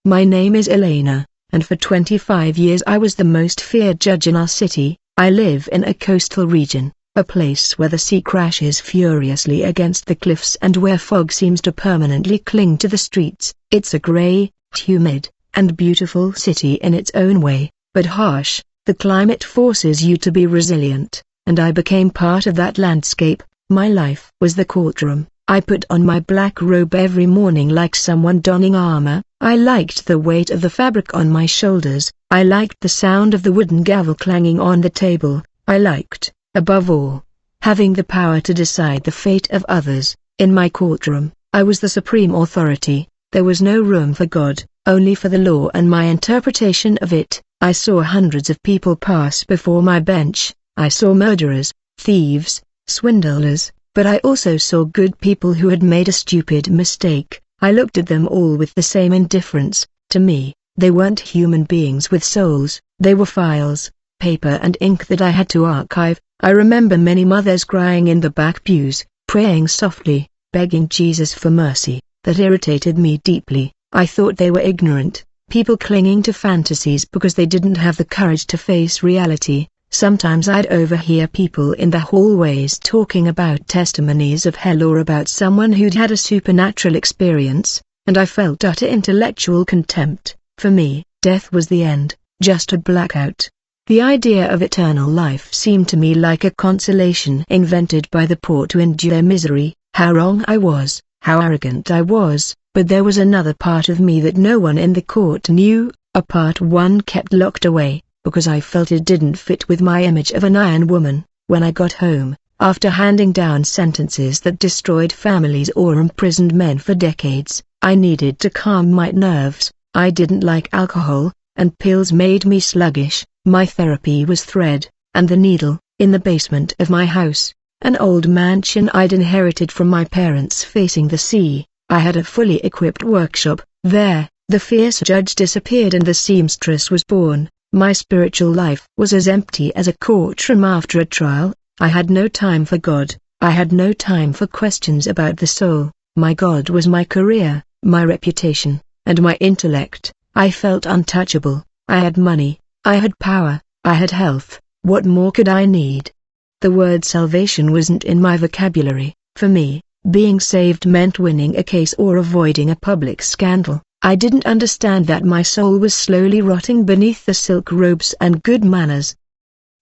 My name is Elena, and for 25 years I was the most feared judge in our city. I live in a coastal region, a place where the sea crashes furiously against the cliffs and where fog seems to permanently cling to the streets. It's a grey, humid, and beautiful city in its own way, but harsh. The climate forces you to be resilient, and I became part of that landscape. My life was the courtroom. I put on my black robe every morning like someone donning armor. I liked the weight of the fabric on my shoulders. I liked the sound of the wooden gavel clanging on the table. I liked, above all, having the power to decide the fate of others. In my courtroom, I was the supreme authority. There was no room for God, only for the law and my interpretation of it. I saw hundreds of people pass before my bench. I saw murderers, thieves, swindlers, but I also saw good people who had made a stupid mistake. I looked at them all with the same indifference. To me, they weren't human beings with souls. They were files, paper and ink that I had to archive. I remember many mothers crying in the back pews, praying softly, begging Jesus for mercy. That irritated me deeply. I thought they were ignorant, people clinging to fantasies because they didn't have the courage to face reality. Sometimes I'd overhear people in the hallways talking about testimonies of hell or about someone who'd had a supernatural experience, and I felt utter intellectual contempt. For me, death was the end, just a blackout. The idea of eternal life seemed to me like a consolation invented by the poor to endure misery. How wrong I was, how arrogant I was, but there was another part of me that no one in the court knew, a part one kept locked away, because I felt it didn't fit with my image of an iron woman. When I got home, after handing down sentences that destroyed families or imprisoned men for decades, I needed to calm my nerves. I didn't like alcohol, and pills made me sluggish. My therapy was thread, and the needle. In the basement of my house, an old mansion I'd inherited from my parents facing the sea, I had a fully equipped workshop. There, the fierce judge disappeared and the seamstress was born. My spiritual life was as empty as a courtroom after a trial. I had no time for God. I had no time for questions about the soul. My God was my career, my reputation, and my intellect. I felt untouchable. I had money, I had power, I had health. What more could I need? The word salvation wasn't in my vocabulary. For me, being saved meant winning a case or avoiding a public scandal. I didn't understand that my soul was slowly rotting beneath the silk robes and good manners.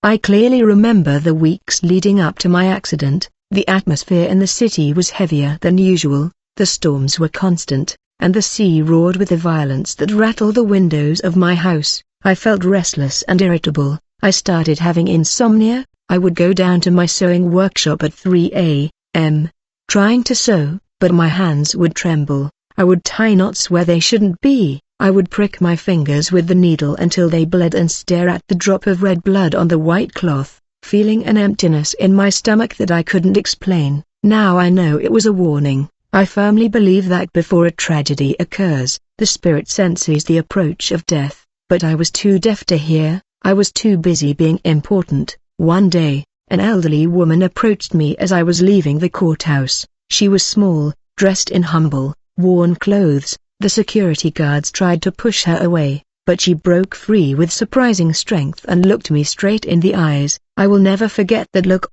I clearly remember the weeks leading up to my accident. The atmosphere in the city was heavier than usual, the storms were constant, and the sea roared with a violence that rattled the windows of my house. I felt restless and irritable. I started having insomnia. I would go down to my sewing workshop at 3 a.m., trying to sew, but my hands would tremble. I would tie knots where they shouldn't be. I would prick my fingers with the needle until they bled and stare at the drop of red blood on the white cloth, feeling an emptiness in my stomach that I couldn't explain. Now I know it was a warning. I firmly believe that before a tragedy occurs, the spirit senses the approach of death, but I was too deaf to hear. I was too busy being important. One day, an elderly woman approached me as I was leaving the courthouse. She was small, dressed in humble, worn clothes. The security guards tried to push her away, but she broke free with surprising strength and looked me straight in the eyes. I will never forget that look.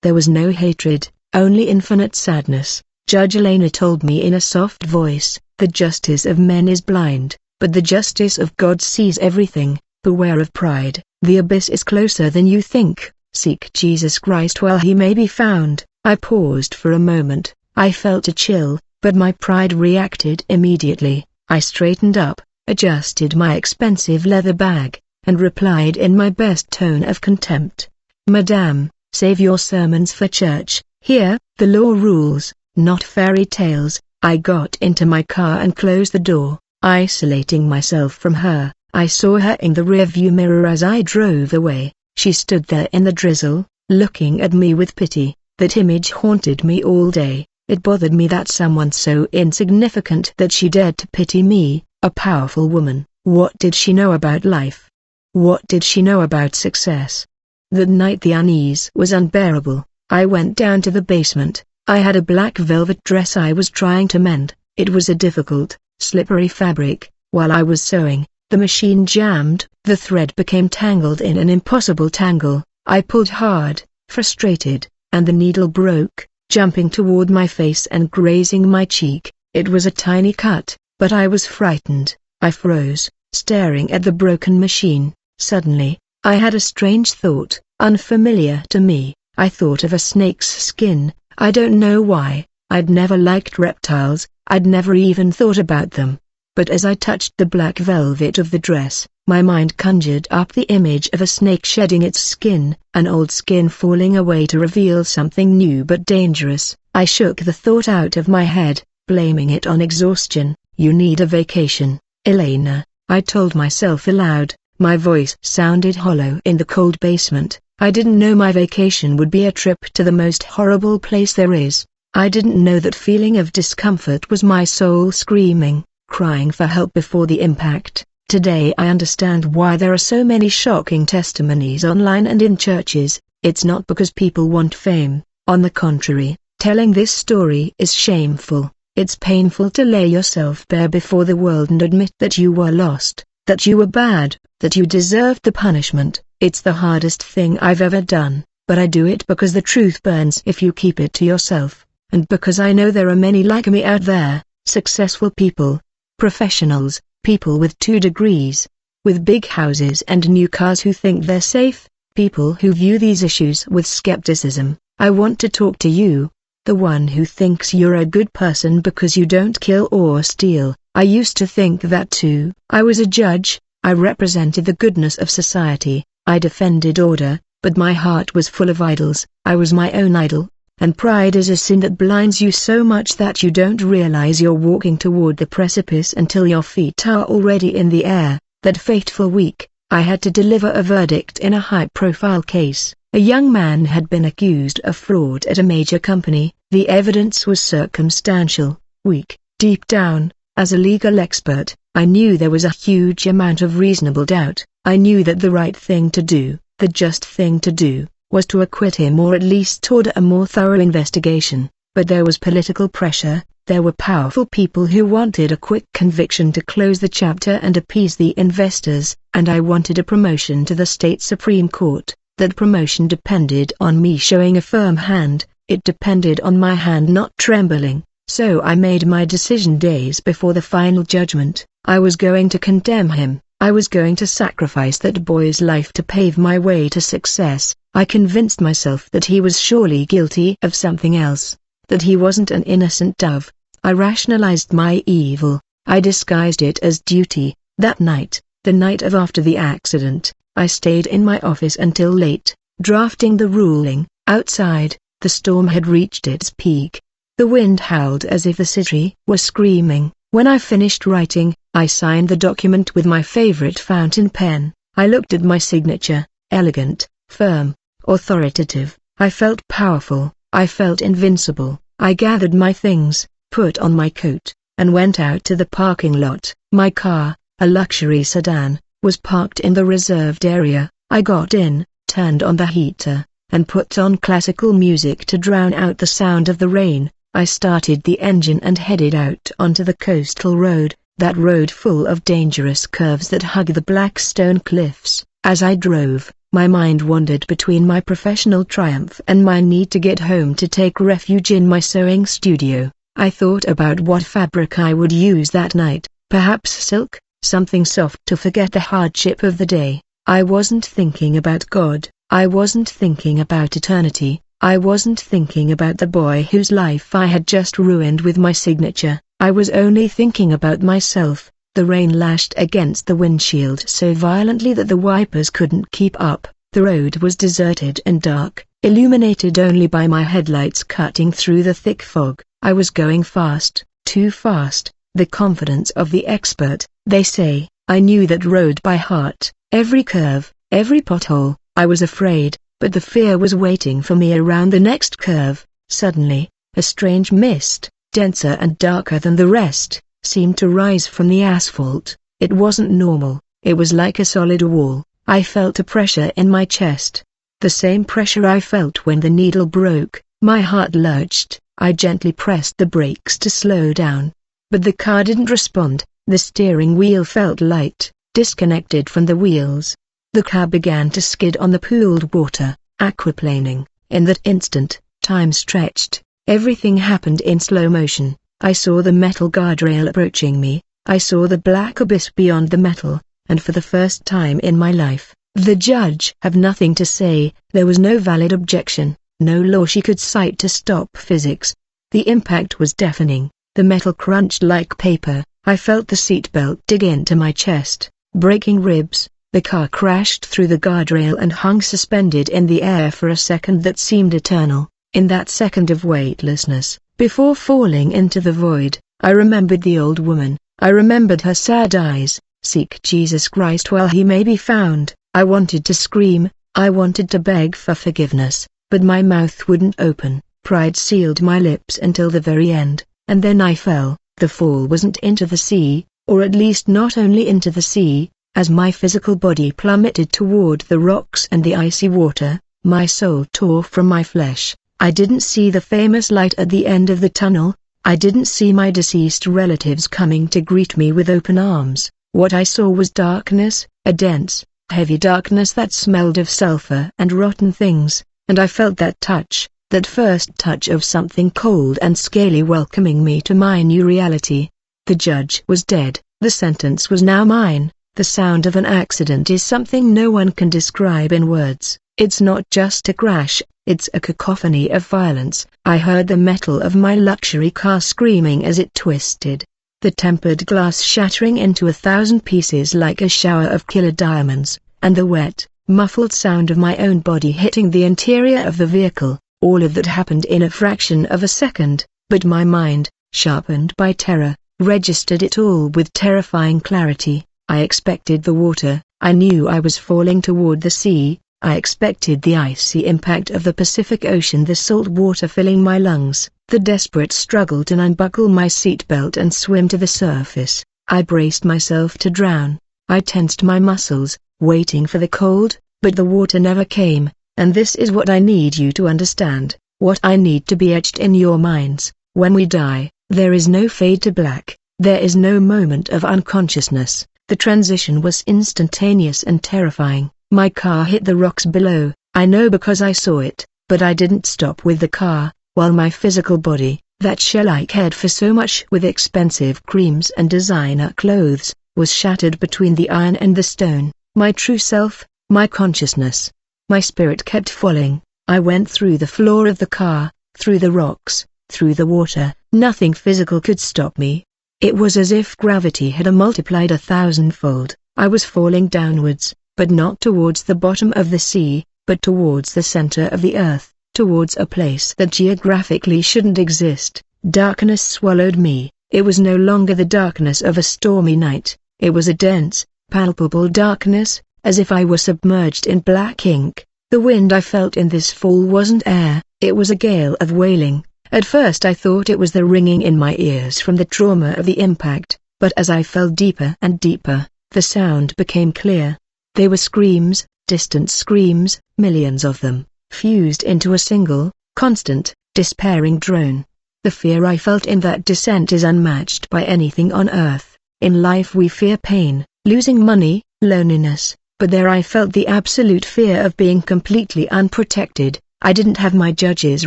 There was no hatred, only infinite sadness. Judge Elena told me in a soft voice, "The justice of men is blind, but the justice of God sees everything. Beware of pride. The abyss is closer than you think. Seek Jesus Christ while he may be found." I paused for a moment. I felt a chill, but my pride reacted immediately. I straightened up, adjusted my expensive leather bag, and replied in my best tone of contempt, "Madame, save your sermons for church. Here, the law rules, not fairy tales." I got into my car and closed the door, isolating myself from her. I saw her in the rearview mirror as I drove away. She stood there in the drizzle, looking at me with pity. That image haunted me all day. It bothered me that someone so insignificant that she dared to pity me, a powerful woman. What did she know about life? What did she know about success? That night the unease was unbearable. I went down to the basement. I had a black velvet dress I was trying to mend. It was a difficult, slippery fabric, While I was sewing, the machine jammed, the thread became tangled in an impossible tangle. I pulled hard, frustrated, and the needle broke, jumping toward my face and grazing my cheek. It was a tiny cut, but I was frightened. I froze, staring at the broken machine. Suddenly, I had a strange thought, unfamiliar to me. I thought of a snake's skin. I don't know why. I'd never liked reptiles, I'd never even thought about them. But as I touched the black velvet of the dress, my mind conjured up the image of a snake shedding its skin, an old skin falling away to reveal something new but dangerous. I shook the thought out of my head, blaming it on exhaustion. You need a vacation, Elena, I told myself aloud. My voice sounded hollow in the cold basement. I didn't know my vacation would be a trip to the most horrible place there is. I didn't know that feeling of discomfort was my soul screaming, crying for help before the impact. Today I understand why there are so many shocking testimonies online and in churches. It's not because people want fame. On the contrary, telling this story is shameful. It's painful to lay yourself bare before the world and admit that you were lost, that you were bad, that you deserved the punishment. It's the hardest thing I've ever done, but I do it because the truth burns if you keep it to yourself, and because I know there are many like me out there, successful people, professionals, people with 2 degrees, with big houses and new cars who think they're safe, people who view these issues with skepticism. I want to talk to you, the one who thinks you're a good person because you don't kill or steal. I used to think that too. I was a judge, I represented the goodness of society, I defended order, but my heart was full of idols. I was my own idol, and pride is a sin that blinds you so much that you don't realize you're walking toward the precipice until your feet are already in the air. That fateful week, I had to deliver a verdict in a high-profile case. A young man had been accused of fraud at a major company. The evidence was circumstantial, weak. Deep down, as a legal expert, I knew there was a huge amount of reasonable doubt. I knew that the right thing to do, the just thing to do, was to acquit him or at least order a more thorough investigation. But there was political pressure. There were powerful people who wanted a quick conviction to close the chapter and appease the investors, and I wanted a promotion to the state Supreme Court. That promotion depended on me showing a firm hand. It depended on my hand not trembling. So I made my decision days before the final judgment. I was going to condemn him. I was going to sacrifice that boy's life to pave my way to success. I convinced myself that he was surely guilty of something else, that he wasn't an innocent dove. I rationalized my evil. I disguised it as duty. That night, the night of after the accident, I stayed in my office until late, drafting the ruling. Outside, the storm had reached its peak. The wind howled as if the city was screaming. When I finished writing, I signed the document with my favorite fountain pen. I looked at my signature, elegant, firm, authoritative. I felt powerful. I felt invincible. I gathered my things, put on my coat, and went out to the parking lot. My car, a luxury sedan, was parked in the reserved area. I got in, turned on the heater, and put on classical music to drown out the sound of the rain. I started the engine and headed out onto the coastal road, that road full of dangerous curves that hug the black stone cliffs. As I drove, my mind wandered between my professional triumph and my need to get home to take refuge in my sewing studio. I thought about what fabric I would use that night, perhaps silk, something soft to forget the hardship of the day. I wasn't thinking about God. I wasn't thinking about eternity. I wasn't thinking about the boy whose life I had just ruined with my signature. I was only thinking about myself. The rain lashed against the windshield so violently that the wipers couldn't keep up. The road was deserted and dark, illuminated only by my headlights cutting through the thick fog. I was going fast, too fast. The confidence of the expert, they say. I knew that road by heart, every curve, every pothole. I was afraid, but the fear was waiting for me around the next curve. Suddenly, a strange mist, denser and darker than the rest, seemed to rise from the asphalt. It wasn't normal, it was like a solid wall. I felt a pressure in my chest. The same pressure I felt when the needle broke. My heart lurched. I gently pressed the brakes to slow down. But the car didn't respond. The steering wheel felt light, disconnected from the wheels. The car began to skid on the pooled water, aquaplaning. In that instant, time stretched. Everything happened in slow motion. I saw the metal guardrail approaching me. I saw the black abyss beyond the metal, and for the first time in my life, the judge had nothing to say. There was no valid objection, no law she could cite to stop physics. The impact was deafening. The metal crunched like paper. I felt the seatbelt dig into my chest, breaking ribs. The car crashed through the guardrail and hung suspended in the air for a second that seemed eternal. In that second of weightlessness, before falling into the void, I remembered the old woman. I remembered her sad eyes. Seek Jesus Christ while he may be found. I wanted to scream. I wanted to beg for forgiveness, but my mouth wouldn't open. Pride sealed my lips until the very end, and then I fell. The fall wasn't into the sea, or at least not only into the sea. As my physical body plummeted toward the rocks and the icy water, my soul tore from my flesh. I didn't see the famous light at the end of the tunnel. I didn't see my deceased relatives coming to greet me with open arms. What I saw was darkness, a dense, heavy darkness that smelled of sulfur and rotten things, and I felt that touch, that first touch of something cold and scaly welcoming me to my new reality. The judge was dead. The sentence was now mine. The sound of an accident is something no one can describe in words. It's not just a crash, it's a cacophony of violence. I heard the metal of my luxury car screaming as it twisted. The tempered glass shattering into 1,000 pieces like a shower of killer diamonds, and the wet, muffled sound of my own body hitting the interior of the vehicle. All of that happened in a fraction of a second, but my mind, sharpened by terror, registered it all with terrifying clarity. I expected the water. I knew I was falling toward the sea. I expected the icy impact of the Pacific Ocean, the salt water filling my lungs, the desperate struggle to unbuckle my seatbelt and swim to the surface. I braced myself to drown. I tensed my muscles, waiting for the cold, but the water never came. And this is what I need you to understand, what I need to be etched in your minds. When we die, there is no fade to black, there is no moment of unconsciousness. The transition was instantaneous and terrifying. My car hit the rocks below. I know because I saw it, but I didn't stop with the car, while my physical body, that shell I cared for so much with expensive creams and designer clothes, was shattered between the iron and the stone. My true self, my consciousness, my spirit kept falling. I went through the floor of the car, through the rocks, through the water. Nothing physical could stop me. It was as if gravity had multiplied 1,000-fold. I was falling downwards, but not towards the bottom of the sea, but towards the center of the earth, towards a place that geographically shouldn't exist. Darkness swallowed me. It was no longer the darkness of a stormy night. It was a dense, palpable darkness, as if I were submerged in black ink. The wind I felt in this fall wasn't air, it was a gale of wailing. At first I thought it was the ringing in my ears from the trauma of the impact, but as I fell deeper and deeper, the sound became clear. They were screams, distant screams, millions of them, fused into a single, constant, despairing drone. The fear I felt in that descent is unmatched by anything on earth. In life we fear pain, losing money, loneliness, but there I felt the absolute fear of being completely unprotected. I didn't have my judge's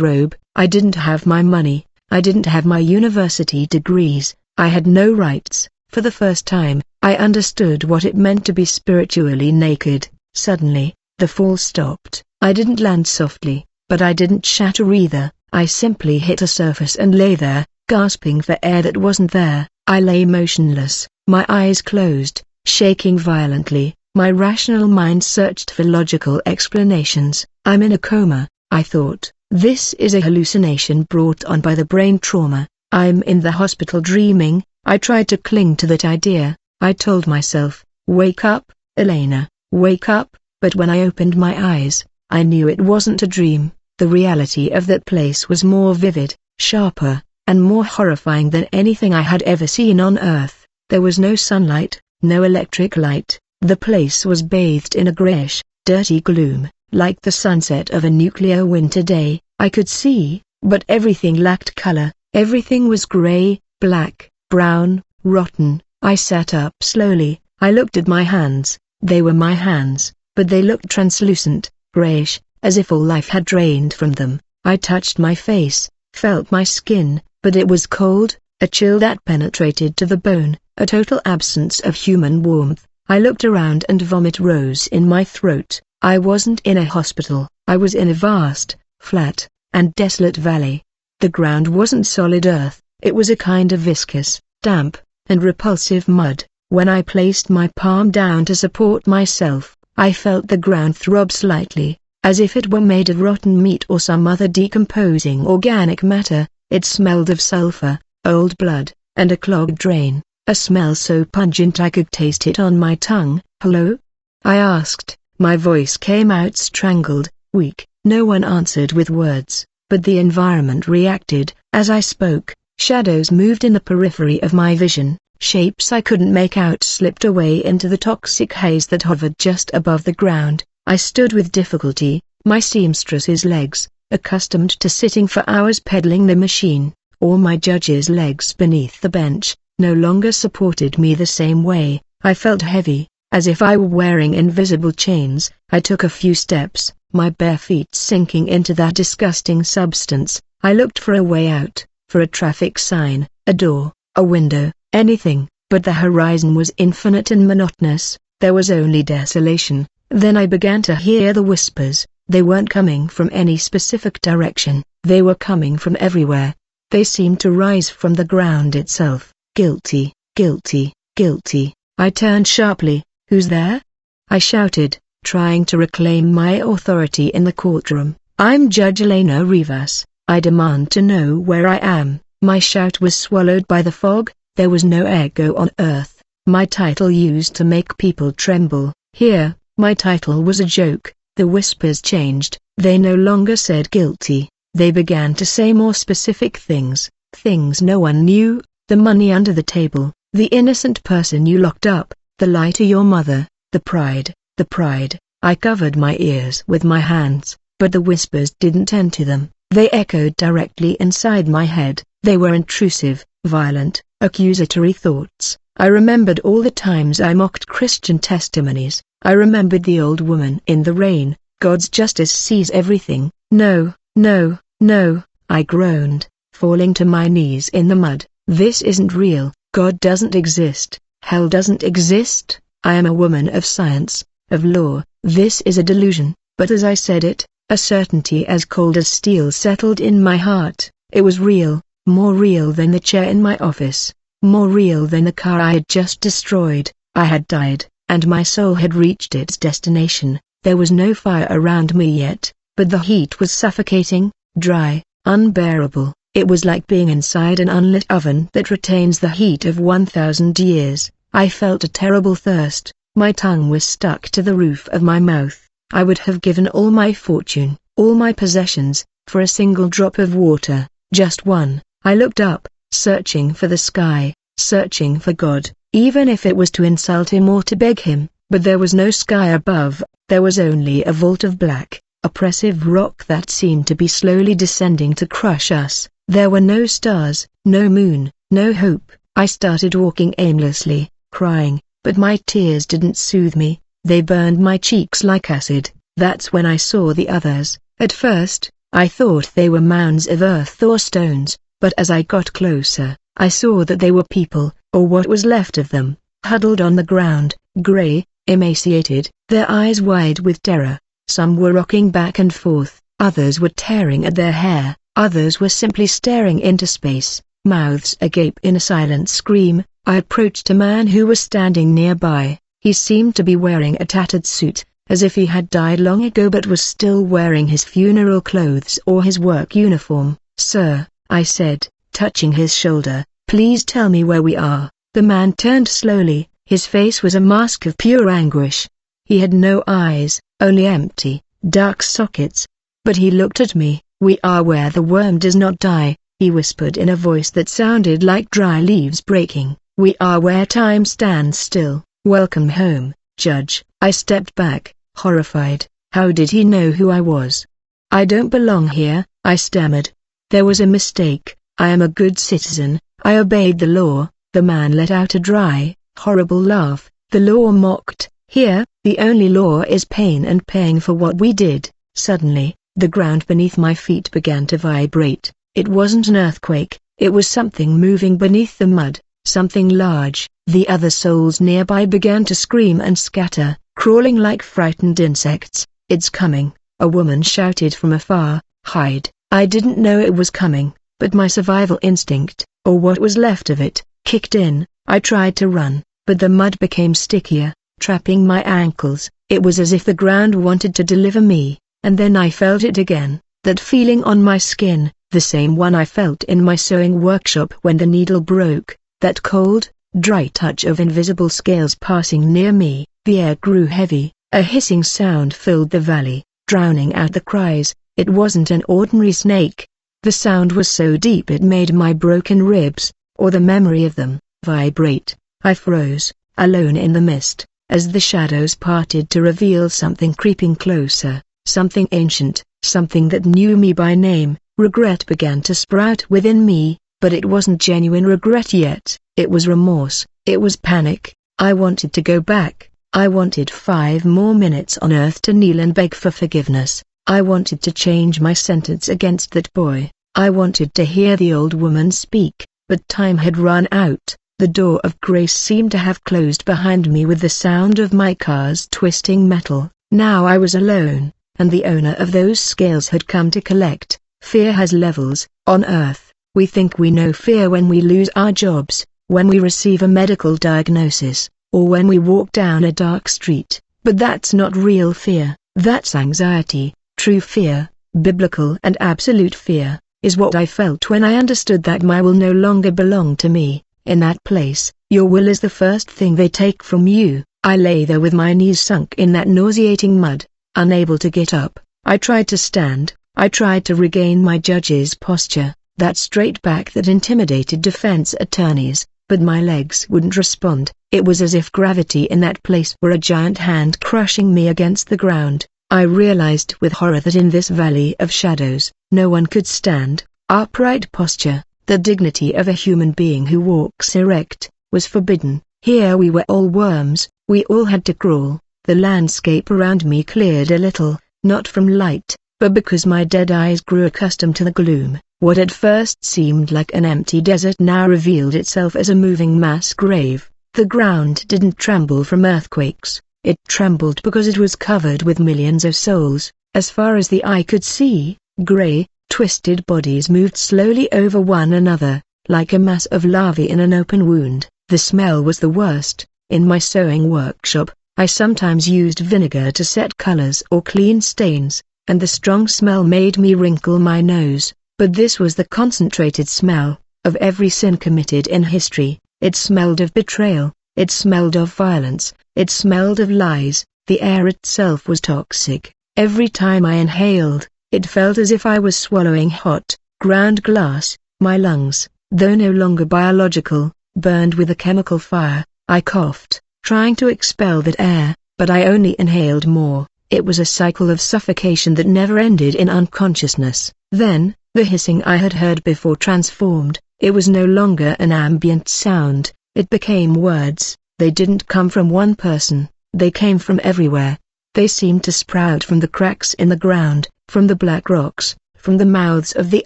robe, I didn't have my money, I didn't have my university degrees, I had no rights. For the first time, I understood what it meant to be spiritually naked. Suddenly, the fall stopped. I didn't land softly, but I didn't shatter either. I simply hit a surface and lay there, gasping for air that wasn't there. I lay motionless, my eyes closed, shaking violently. My rational mind searched for logical explanations. I'm in a coma, I thought. This is a hallucination brought on by the brain trauma. I'm in the hospital dreaming. I tried to cling to that idea. I told myself, wake up, Elena, wake up, but when I opened my eyes, I knew it wasn't a dream. The reality of that place was more vivid, sharper, and more horrifying than anything I had ever seen on Earth. There was no sunlight, no electric light. The place was bathed in a grayish, dirty gloom, like the sunset of a nuclear winter day. I could see, but everything lacked color. Everything was gray, black, brown, rotten, I sat up slowly. I looked at my hands. They were my hands, but they looked translucent, grayish, as if all life had drained from them. I touched my face, felt my skin, but it was cold, a chill that penetrated to the bone, a total absence of human warmth. I looked around and vomit rose in my throat. I wasn't in a hospital. I was in a vast, flat, and desolate valley. The ground wasn't solid earth, it was a kind of viscous, damp, and repulsive mud. When I placed my palm down to support myself, I felt the ground throb slightly, as if it were made of rotten meat or some other decomposing organic matter. It smelled of sulfur, old blood, and a clogged drain, a smell so pungent I could taste it on my tongue. "Hello?" I asked. My voice came out strangled, weak. No one answered with words, but the environment reacted. As I spoke, shadows moved in the periphery of my vision. Shapes I couldn't make out slipped away into the toxic haze that hovered just above the ground. I stood with difficulty, my seamstress's legs, accustomed to sitting for hours peddling the machine, or my judge's legs beneath the bench, no longer supported me the same way. I felt heavy, as if I were wearing invisible chains. I took a few steps, my bare feet sinking into that disgusting substance. I looked for a way out, for a traffic sign, a door, a window, anything, but the horizon was infinite and monotonous. There was only desolation. Then I began to hear the whispers. They weren't coming from any specific direction, they were coming from everywhere. They seemed to rise from the ground itself. "Guilty, guilty, guilty." I turned sharply. "Who's there?" I shouted, trying to reclaim my authority in the courtroom. "I'm Judge Elena Rivas. I demand to know where I am." My shout was swallowed by the fog. There was no echo on earth. My title used to make people tremble. Here, my title was a joke. The whispers changed. They no longer said guilty. They began to say more specific things, things no one knew: the money under the table, the innocent person you locked up, the lie to your mother, the pride, the pride. I covered my ears with my hands, but the whispers didn't enter them. They echoed directly inside my head. They were intrusive, violent, accusatory thoughts. I remembered all the times I mocked Christian testimonies. I remembered the old woman in the rain. God's justice sees everything. "No, no, no," I groaned, falling to my knees in the mud. "This isn't real. God doesn't exist. Hell doesn't exist. I am a woman of science, of law. This is a delusion." But as I said it, a certainty as cold as steel settled in my heart. It was real, more real than the chair in my office, more real than the car I had just destroyed. I had died, and my soul had reached its destination. There was no fire around me yet, but the heat was suffocating, dry, unbearable. It was like being inside an unlit oven that retains the heat of 1,000 years. I felt a terrible thirst. My tongue was stuck to the roof of my mouth. I would have given all my fortune, all my possessions, for a single drop of water, just one. I looked up, searching for the sky, searching for God, even if it was to insult him or to beg him. But there was no sky above. There was only a vault of black, oppressive rock that seemed to be slowly descending to crush us. There were no stars, no moon, no hope. I started walking aimlessly, crying, but my tears didn't soothe me. They burned my cheeks like acid. That's when I saw the others. At first, I thought they were mounds of earth or stones, but as I got closer, I saw that they were people, or what was left of them, huddled on the ground, gray, emaciated, their eyes wide with terror. Some were rocking back and forth, others were tearing at their hair, others were simply staring into space, mouths agape in a silent scream. I approached a man who was standing nearby. He seemed to be wearing a tattered suit, as if he had died long ago but was still wearing his funeral clothes or his work uniform. "Sir," I said, touching his shoulder, "please tell me where we are." The man turned slowly. His face was a mask of pure anguish. He had no eyes, only empty, dark sockets. But he looked at me. "We are where the worm does not die," he whispered in a voice that sounded like dry leaves breaking. "We are where time stands still. Welcome home, Judge." I stepped back, horrified. How did he know who I was? "I don't belong here," I stammered. "There was a mistake. I am a good citizen. I obeyed the law." The man let out a dry, horrible laugh. The law mocked. Here, the only law is pain and paying for what we did. Suddenly, the ground beneath my feet began to vibrate. It wasn't an earthquake, it was something moving beneath the mud, something large. The other souls nearby began to scream and scatter, crawling like frightened insects. "It's coming," a woman shouted from afar. "Hide." I didn't know it was coming, but my survival instinct, or what was left of it, kicked in. I tried to run, but the mud became stickier, trapping my ankles. It was as if the ground wanted to deliver me, and then I felt it again, that feeling on my skin, the same one I felt in my sewing workshop when the needle broke, that cold, dry touch of invisible scales passing near me. The air grew heavy, a hissing sound filled the valley, drowning out the cries. It wasn't an ordinary snake. The sound was so deep it made my broken ribs, or the memory of them, vibrate. I froze, alone in the mist, as the shadows parted to reveal something creeping closer, something ancient, something that knew me by name. Regret began to sprout within me, but it wasn't genuine regret yet. It was remorse, it was panic. I wanted to go back. I wanted 5 more minutes on Earth to kneel and beg for forgiveness. I wanted to change my sentence against that boy. I wanted to hear the old woman speak, but time had run out. The door of grace seemed to have closed behind me with the sound of my car's twisting metal. Now I was alone, and the owner of those scales had come to collect. Fear has levels. On Earth, we think we know fear when we lose our jobs, when we receive a medical diagnosis, or when we walk down a dark street. But that's not real fear, that's anxiety. True fear, biblical and absolute fear, is what I felt when I understood that my will no longer belonged to me. In that place, your will is the first thing they take from you. I lay there with my knees sunk in that nauseating mud, unable to get up. I tried to stand, I tried to regain my judge's posture, that straight back that intimidated defense attorneys, but my legs wouldn't respond. It was as if gravity in that place were a giant hand crushing me against the ground. I realized with horror that in this valley of shadows, no one could stand. Upright posture, the dignity of a human being who walks erect, was forbidden. Here we were all worms, we all had to crawl. The landscape around me cleared a little, not from light, but because my dead eyes grew accustomed to the gloom. What at first seemed like an empty desert now revealed itself as a moving mass grave. The ground didn't tremble from earthquakes. It trembled because it was covered with millions of souls. As far as the eye could see, gray, twisted bodies moved slowly over one another, like a mass of larvae in an open wound. The smell was the worst. In my sewing workshop, I sometimes used vinegar to set colors or clean stains, and the strong smell made me wrinkle my nose. But this was the concentrated smell of every sin committed in history. It smelled of betrayal, it smelled of violence, it smelled of lies. The air itself was toxic. Every time I inhaled, it felt as if I was swallowing hot, ground glass. My lungs, though no longer biological, burned with a chemical fire. I coughed, trying to expel that air, but I only inhaled more. It was a cycle of suffocation that never ended in unconsciousness. Then, the hissing I had heard before transformed. It was no longer an ambient sound, it became words. They didn't come from one person, they came from everywhere. They seemed to sprout from the cracks in the ground, from the black rocks, from the mouths of the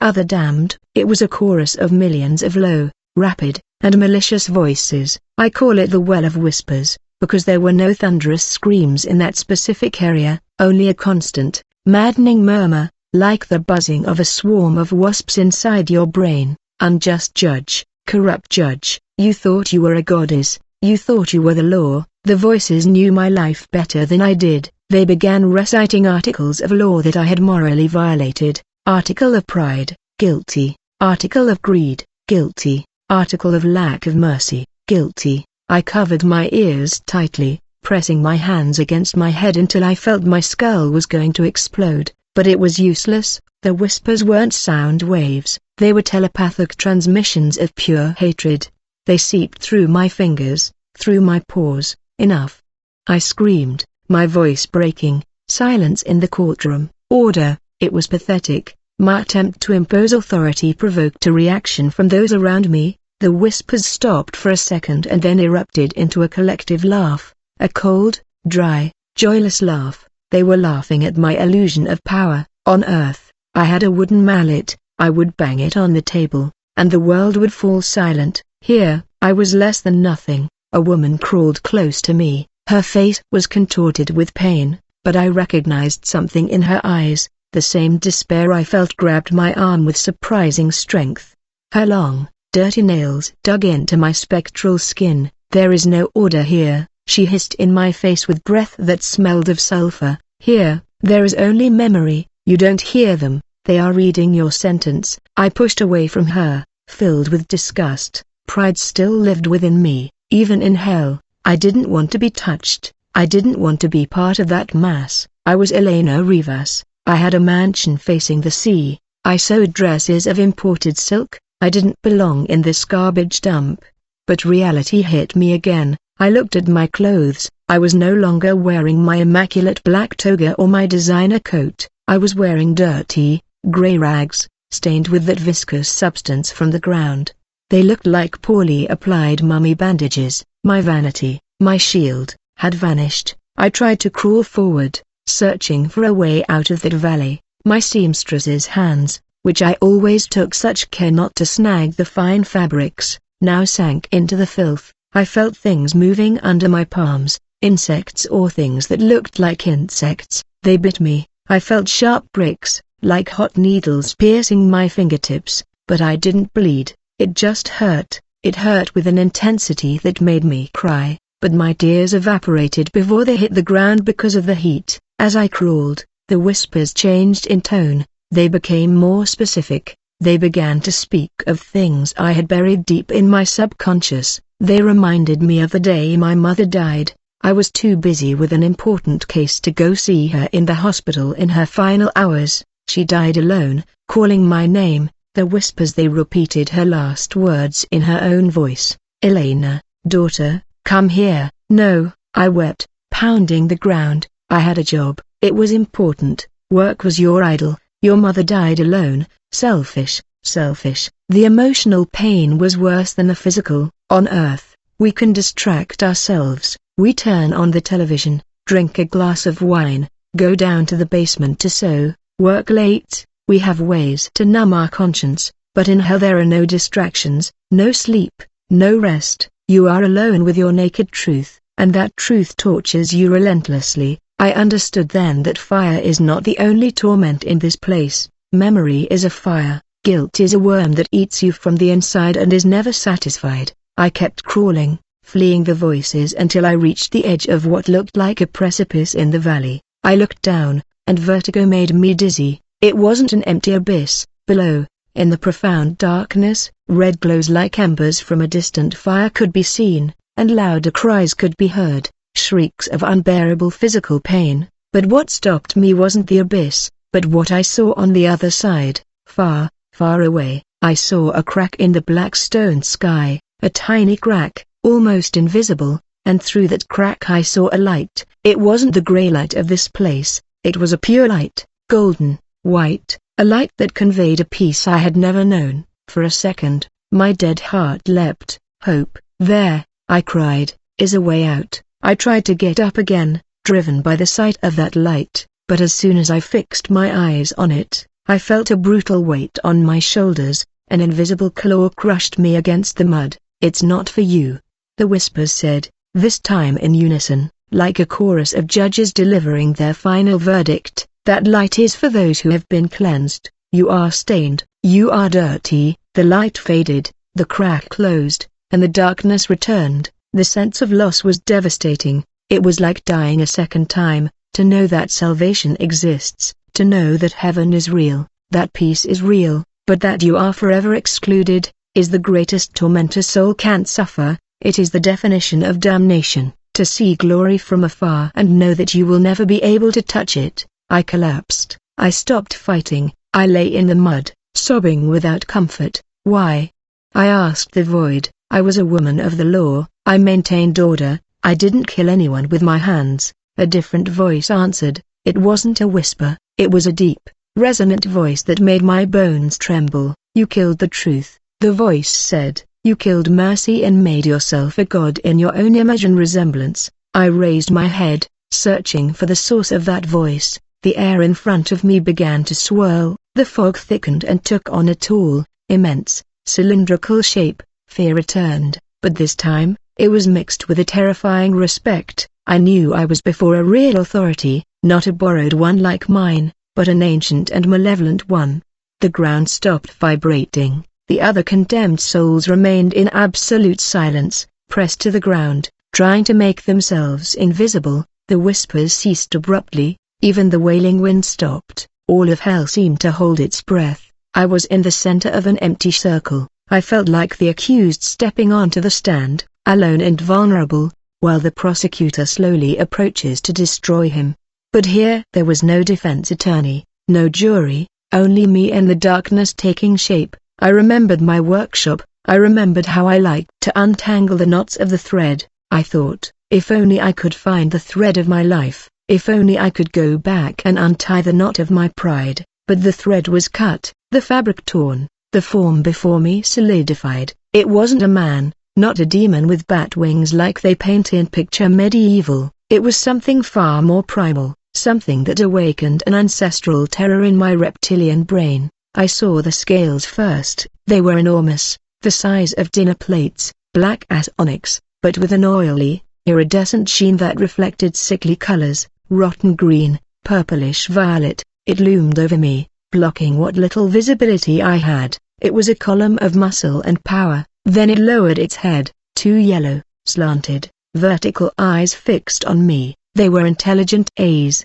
other damned. It was a chorus of millions of low, rapid, and malicious voices. I call it the Well of Whispers, because there were no thunderous screams in that specific area, only a constant, maddening murmur, like the buzzing of a swarm of wasps inside your brain. Unjust judge, corrupt judge, you thought you were a goddess, you thought you were the law. The voices knew my life better than I did. They began reciting articles of law that I had morally violated. Article of pride, guilty. Article of greed, guilty. Article of lack of mercy, guilty. I covered my ears tightly, pressing my hands against my head until I felt my skull was going to explode, but it was useless. The whispers weren't sound waves, they were telepathic transmissions of pure hatred. They seeped through my fingers, through my pores. Enough. I screamed, my voice breaking. Silence in the courtroom. Order. It was pathetic. My attempt to impose authority provoked a reaction from those around me. The whispers stopped for a second and then erupted into a collective laugh, a cold, dry, joyless laugh. They were laughing at my illusion of power. On Earth, I had a wooden mallet, I would bang it on the table, and the world would fall silent. Here, I was less than nothing. A woman crawled close to me, her face was contorted with pain, but I recognized something in her eyes. The same despair I felt grabbed my arm with surprising strength. Her long, dirty nails dug into my spectral skin. "There is no order here," she hissed in my face with breath that smelled of sulfur. "Here, there is only memory. You don't hear them, they are reading your sentence." I pushed away from her, filled with disgust. Pride still lived within me. Even in hell, I didn't want to be touched. I didn't want to be part of that mass. I was Elena Rivas. I had a mansion facing the sea. I sewed dresses of imported silk. I didn't belong in this garbage dump. But reality hit me again. I looked at my clothes. I was no longer wearing my immaculate black toga or my designer coat. I was wearing dirty, grey rags, stained with that viscous substance from the ground. They looked like poorly applied mummy bandages. My vanity, my shield, had vanished. I tried to crawl forward, searching for a way out of that valley. My seamstress's hands, which I always took such care not to snag the fine fabrics, now sank into the filth. I felt things moving under my palms, insects or things that looked like insects. They bit me. I felt sharp pricks, like hot needles piercing my fingertips, but I didn't bleed. It just hurt. It hurt with an intensity that made me cry, but my tears evaporated before they hit the ground because of the heat. As I crawled, the whispers changed in tone. They became more specific. They began to speak of things I had buried deep in my subconscious. They reminded me of the day my mother died. I was too busy with an important case to go see her in the hospital in her final hours. She died alone, calling my name. The whispers, they repeated her last words in her own voice. "Elena, daughter, come here." "No," I wept, pounding the ground. "I had a job. It was important. Work was your idol. Your mother died alone. Selfish, selfish." The emotional pain was worse than the physical. On Earth, we can distract ourselves. We turn on the television, drink a glass of wine, go down to the basement to sew, work late. We have ways to numb our conscience, but in hell there are no distractions, no sleep, no rest. You are alone with your naked truth, and that truth tortures you relentlessly. I understood then that fire is not the only torment in this place. Memory is a fire, guilt is a worm that eats you from the inside and is never satisfied. I kept crawling, fleeing the voices until I reached the edge of what looked like a precipice in the valley. I looked down, and vertigo made me dizzy. It wasn't an empty abyss. Below, in the profound darkness, red glows like embers from a distant fire could be seen, and louder cries could be heard, shrieks of unbearable physical pain. But what stopped me wasn't the abyss, but what I saw on the other side. Far, far away, I saw a crack in the black stone sky, a tiny crack, almost invisible, and through that crack I saw a light. It wasn't the grey light of this place, it was a pure light, golden, white, a light that conveyed a peace I had never known. For a second, my dead heart leapt. "Hope, there," I cried, "is a way out." I tried to get up again, driven by the sight of that light, but as soon as I fixed my eyes on it, I felt a brutal weight on my shoulders. An invisible claw crushed me against the mud. "It's not for you," the whispers said, this time in unison, like a chorus of judges delivering their final verdict. "That light is for those who have been cleansed. You are stained, you are dirty." The light faded, the crack closed, and the darkness returned. The sense of loss was devastating. It was like dying a second time, to know that salvation exists, to know that heaven is real, that peace is real, but that you are forever excluded, is the greatest torment a soul can suffer. It is the definition of damnation, to see glory from afar and know that you will never be able to touch it. I collapsed. I stopped fighting. I lay in the mud, sobbing without comfort. "Why?" I asked the void. I was a woman of the law. I maintained order. I didn't kill anyone with my hands. A different voice answered. It wasn't a whisper. It was a deep, resonant voice that made my bones tremble. "You killed the truth," the voice said. You killed mercy and made yourself a god in your own image and resemblance. I raised my head, searching for the source of that voice. The air in front of me began to swirl, the fog thickened and took on a tall, immense, cylindrical shape. Fear returned, but this time, it was mixed with a terrifying respect. I knew I was before a real authority, not a borrowed one like mine, but an ancient and malevolent one. The ground stopped vibrating, the other condemned souls remained in absolute silence, pressed to the ground, trying to make themselves invisible. The whispers ceased abruptly, even the wailing wind stopped. All of hell seemed to hold its breath. I was in the center of an empty circle. I felt like the accused stepping onto the stand, alone and vulnerable, while the prosecutor slowly approaches to destroy him. But here there was no defense attorney, no jury, only me and the darkness taking shape. I remembered my workshop. I remembered how I liked to untangle the knots of the thread. I thought, if only I could find the thread of my life, if only I could go back and untie the knot of my pride. But the thread was cut, the fabric torn, the form before me solidified. It wasn't a man, not a demon with bat wings like they paint in picture medieval. It was something far more primal, something that awakened an ancestral terror in my reptilian brain. I saw the scales first. They were enormous, the size of dinner plates, black as onyx, but with an oily, iridescent sheen that reflected sickly colors, rotten green, purplish violet. It loomed over me, blocking what little visibility I had. It was a column of muscle and power. Then it lowered its head, two yellow, slanted, vertical eyes fixed on me. They were intelligent eyes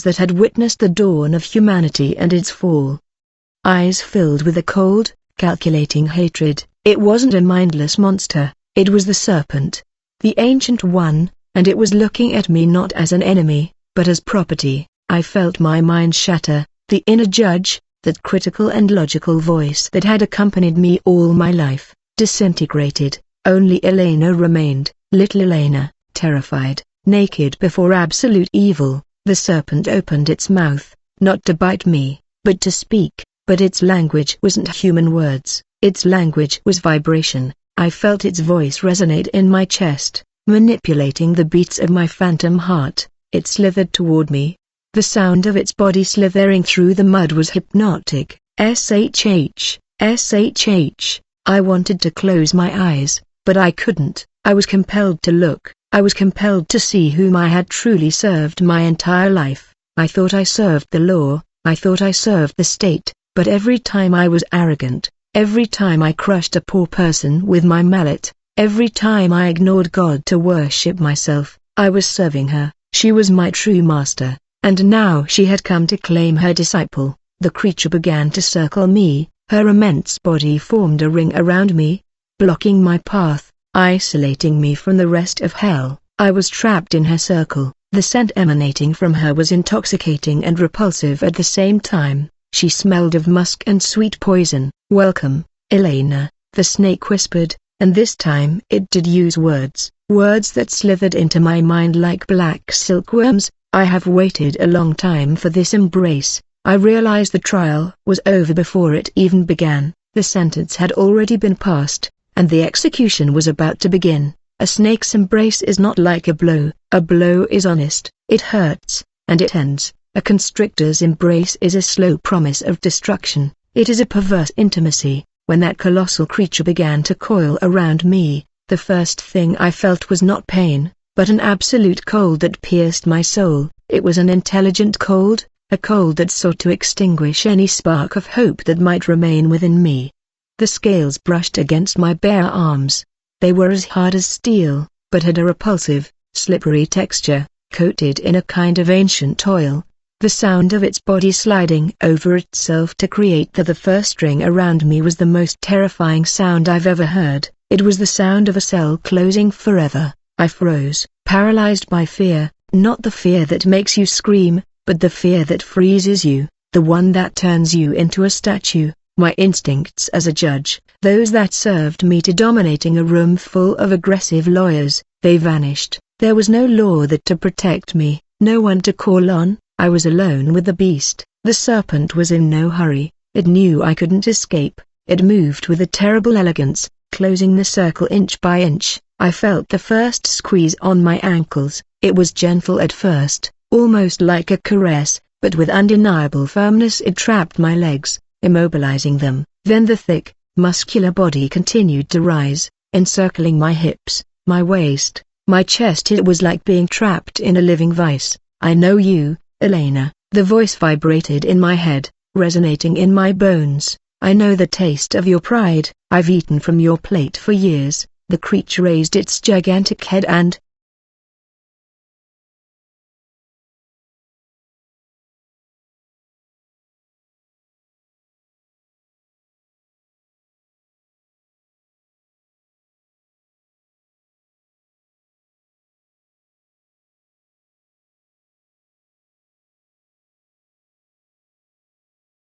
that had witnessed the dawn of humanity and its fall. Eyes filled with a cold, calculating hatred. It wasn't a mindless monster, it was the serpent, the ancient one, and it was looking at me not as an enemy, but as property. I felt my mind shatter. The inner judge, that critical and logical voice that had accompanied me all my life, disintegrated. Only Elena remained, little Elena, terrified, naked before absolute evil. The serpent opened its mouth, not to bite me, but to speak, but its language wasn't human words, its language was vibration. I felt its voice resonate in my chest, manipulating the beats of my phantom heart. It slithered toward me. The sound of its body slithering through the mud was hypnotic. SHH, SHH. I wanted to close my eyes, but I couldn't. I was compelled to look. I was compelled to see whom I had truly served my entire life. I thought I served the law, I thought I served the state, but every time I was arrogant, every time I crushed a poor person with my mallet, every time I ignored God to worship myself, I was serving her. She was my true master, and now she had come to claim her disciple. The creature began to circle me. Her immense body formed a ring around me, blocking my path, isolating me from the rest of hell. I was trapped in her circle. The scent emanating from her was intoxicating and repulsive at the same time. She smelled of musk and sweet poison. "Welcome, Elena," the snake whispered, and this time it did use words that slithered into my mind like black silkworms. "I have waited a long time for this embrace." I realized the trial was over before it even began. The sentence had already been passed, and the execution was about to begin. A snake's embrace is not like a blow. A blow is honest, it hurts, and it ends. A constrictor's embrace is a slow promise of destruction. It is a perverse intimacy. When that colossal creature began to coil around me, the first thing I felt was not pain, but an absolute cold that pierced my soul. It was an intelligent cold, a cold that sought to extinguish any spark of hope that might remain within me. The scales brushed against my bare arms. They were as hard as steel, but had a repulsive, slippery texture, coated in a kind of ancient oil. The sound of its body sliding over itself to create the first ring around me was the most terrifying sound I've ever heard. It was the sound of a cell closing forever. I froze, paralyzed by fear, not the fear that makes you scream, but the fear that freezes you, the one that turns you into a statue. My instincts as a judge, those that served me to dominating a room full of aggressive lawyers, they vanished. There was no law that to protect me, no one to call on. I was alone with the beast. The serpent was in no hurry. It knew I couldn't escape. It moved with a terrible elegance, closing the circle inch by inch. I felt the first squeeze on my ankles. It was gentle at first, almost like a caress, but with undeniable firmness it trapped my legs, immobilizing them. Then the thick, muscular body continued to rise, encircling my hips, my waist, my chest. It was like being trapped in a living vice. "I know you, Elena." The voice vibrated in my head, resonating in my bones. "I know the taste of your pride. I've eaten from your plate for years." The creature raised its gigantic head and,